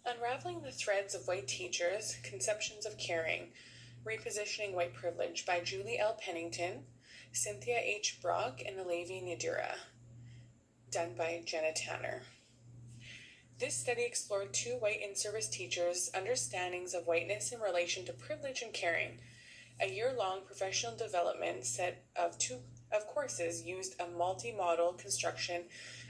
Unraveling the Threads of White Teachers, Conceptions of Caring, Repositioning White Privilege by Julie L. Pennington, Cynthia H. Brock, and Alavi Nadira, done by Jenna Tanner. This study explored two white in-service teachers' understandings of whiteness in relation to privilege and caring. A year-long professional development set of courses used a multi-model construction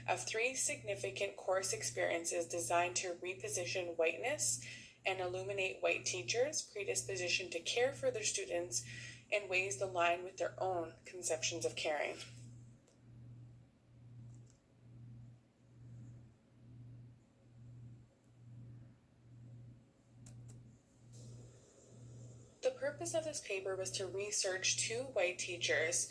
of three significant course experiences designed to reposition whiteness and illuminate white teachers' predisposition to care for their students in ways aligned with their own conceptions of caring. The purpose of this paper was to research two white teachers,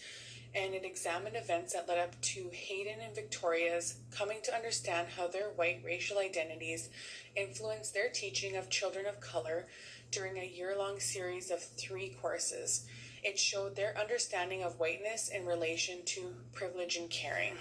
and it examined events that led up to Hayden and Victoria's coming to understand how their white racial identities influenced their teaching of children of color during a year-long series of three courses. It showed their understanding of whiteness in relation to privilege and caring.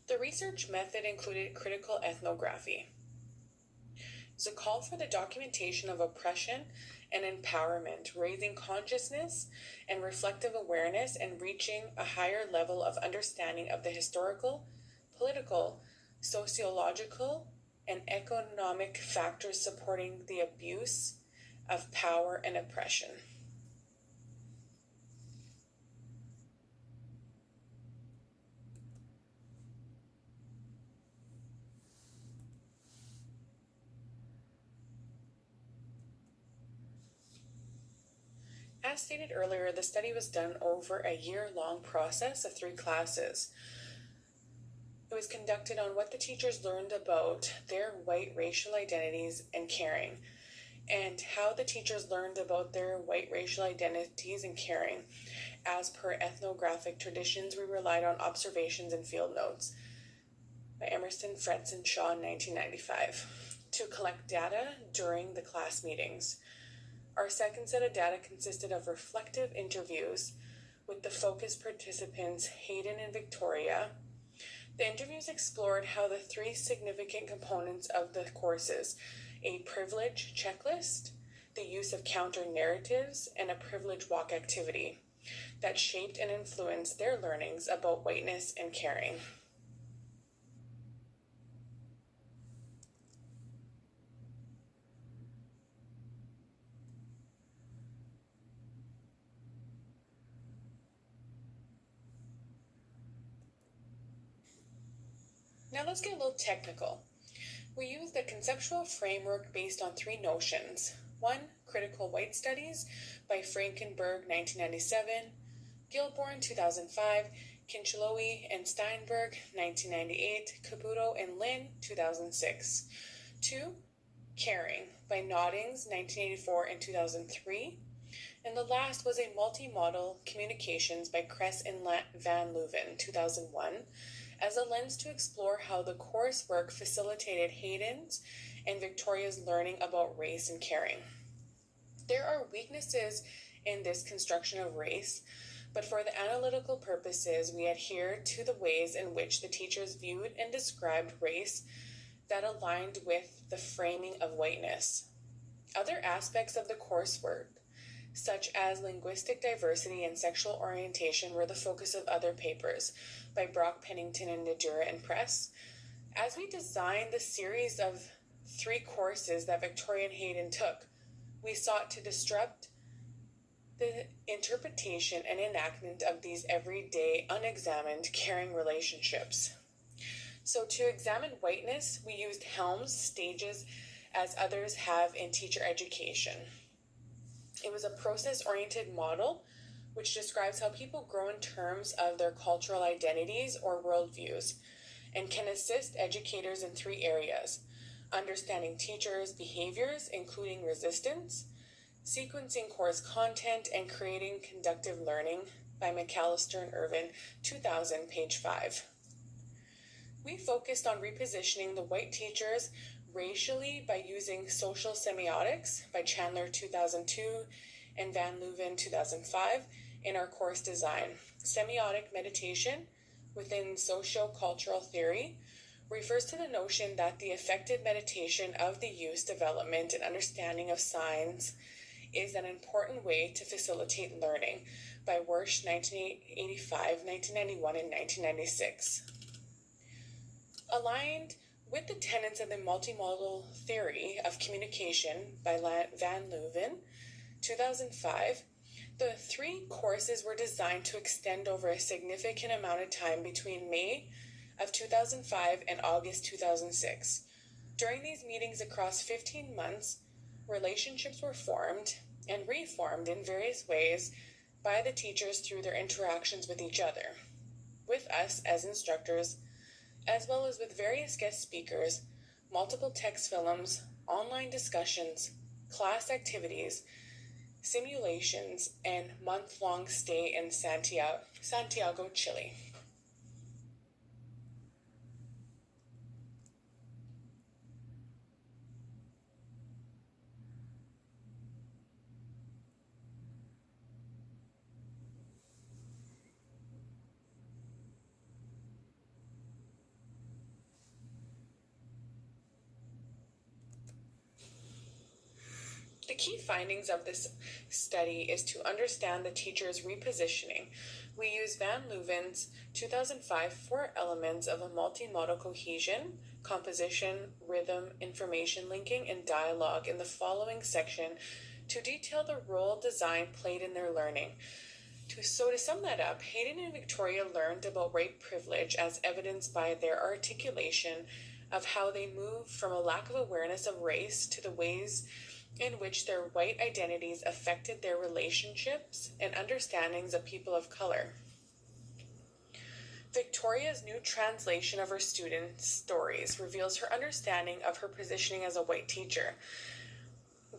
The research method included critical ethnography. It was a call for the documentation of oppression and empowerment, raising consciousness and reflective awareness and reaching a higher level of understanding of the historical, political, sociological, and economic factors supporting the abuse of power and oppression. As stated earlier, the study was done over a year-long process of three classes. It was conducted on what the teachers learned about their white racial identities and caring, and how the teachers learned about their white racial identities and caring. As per ethnographic traditions, we relied on observations and field notes by Emerson, Fretz, and Shaw in 1995 to collect data during the class meetings. Our second set of data consisted of reflective interviews with the focus participants, Hayden and Victoria. The interviews explored how the three significant components of the courses, a privilege checklist, the use of counter-narratives, and a privilege walk activity, that shaped and influenced their learnings about whiteness and caring. Now let's get a little technical. We used a conceptual framework based on three notions. One, critical white studies by Frankenberg, 1997, Gilborn, 2005, Kincheloe and Steinberg, 1998, Caputo and Lin, 2006. Two, caring by Noddings, 1984 and 2003. And the last was a multi-model communications by Kress and Van Leuven, 2001, as a lens to explore how the coursework facilitated Hayden's and Victoria's learning about race and caring. There are weaknesses in this construction of race, but for the analytical purposes, we adhere to the ways in which the teachers viewed and described race that aligned with the framing of whiteness. Other aspects of the coursework, such as linguistic diversity and sexual orientation, were the focus of other papers by Brock, Pennington, and Nadira and Press. As we designed the series of three courses that Victoria and Hayden took, we sought to disrupt the interpretation and enactment of these everyday, unexamined, caring relationships. So to examine whiteness, we used Helms' stages as others have in teacher education. It was a process-oriented model which describes how people grow in terms of their cultural identities or worldviews and can assist educators in three areas: understanding teachers' behaviors, including resistance, sequencing course content, and creating conductive learning by McAllister and Irvin, 2000, page 5. We focused on repositioning the white teachers' racially by using social semiotics by Chandler 2002 and Van Leuven 2005 in our course design. Semiotic meditation within socio-cultural theory refers to the notion that the effective meditation of the use, development, and understanding of signs is an important way to facilitate learning by Wersch 1985, 1991, and 1996. Aligned with the tenets of the multimodal theory of communication by Van Leuven, 2005, the 3 courses were designed to extend over a significant amount of time between May of 2005 and August 2006. During these meetings across 15 months, relationships were formed and reformed in various ways by the teachers through their interactions with each other, with us as instructors, as well as with various guest speakers, multiple text films, online discussions, class activities, simulations, and month-long stay in Santiago, Chile. The key findings of this study is to understand the teacher's repositioning. We use Van Leuven's 2005 4 elements of a multimodal cohesion, composition, rhythm, information linking, and dialogue in the following section to detail the role design played in their learning. To sum that up, Hayden and Victoria learned about white privilege as evidenced by their articulation of how they moved from a lack of awareness of race to the ways in which their white identities affected their relationships and understandings of people of color. Victoria's new translation of her students' stories reveals her understanding of her positioning as a white teacher.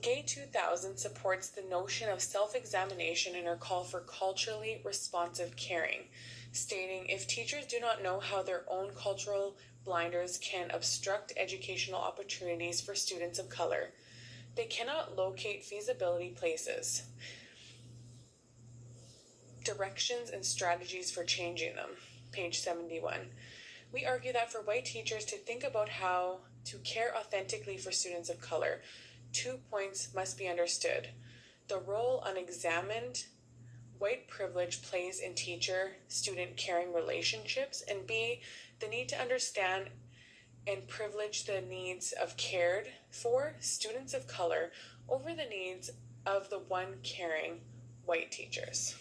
Gay 2000 supports the notion of self-examination in her call for culturally responsive caring, stating, if teachers do not know how their own cultural blinders can obstruct educational opportunities for students of color, they cannot locate feasibility places, directions, and strategies for changing them. Page 71. We argue that for white teachers to think about how to care authentically for students of color, 2 points must be understood. The role unexamined white privilege plays in teacher-student caring relationships, and B, the need to understand and privilege the needs of cared for students of color over the needs of the one caring white teachers.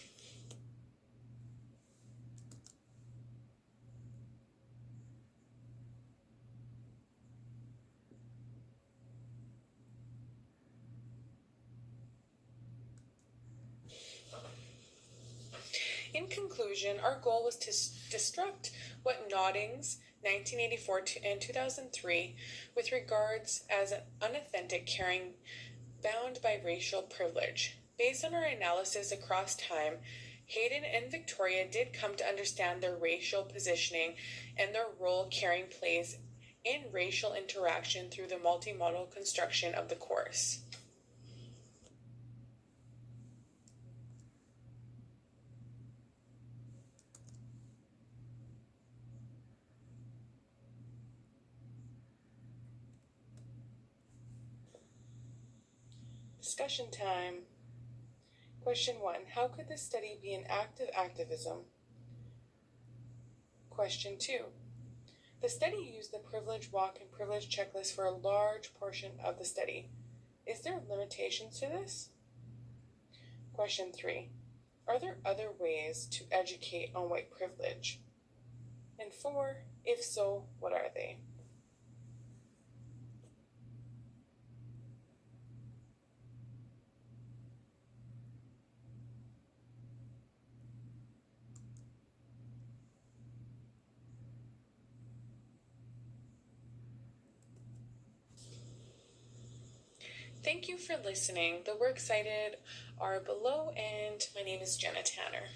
In conclusion, our goal was to destruct what Noddings 1984 and 2003 with regards as an unauthentic caring bound by racial privilege. Based on our analysis across time, Hayden and Victoria did come to understand their racial positioning and their role caring plays in racial interaction through the multimodal construction of the course. Discussion time. Question 1. How could this study be an act of activism? Question 2. The study used the privilege walk and privilege checklist for a large portion of the study. Is there limitations to this? Question 3. Are there other ways to educate on white privilege? And 4. If so, what are they? Thank you for listening. The works cited are below, and my name is Jenna Tanner.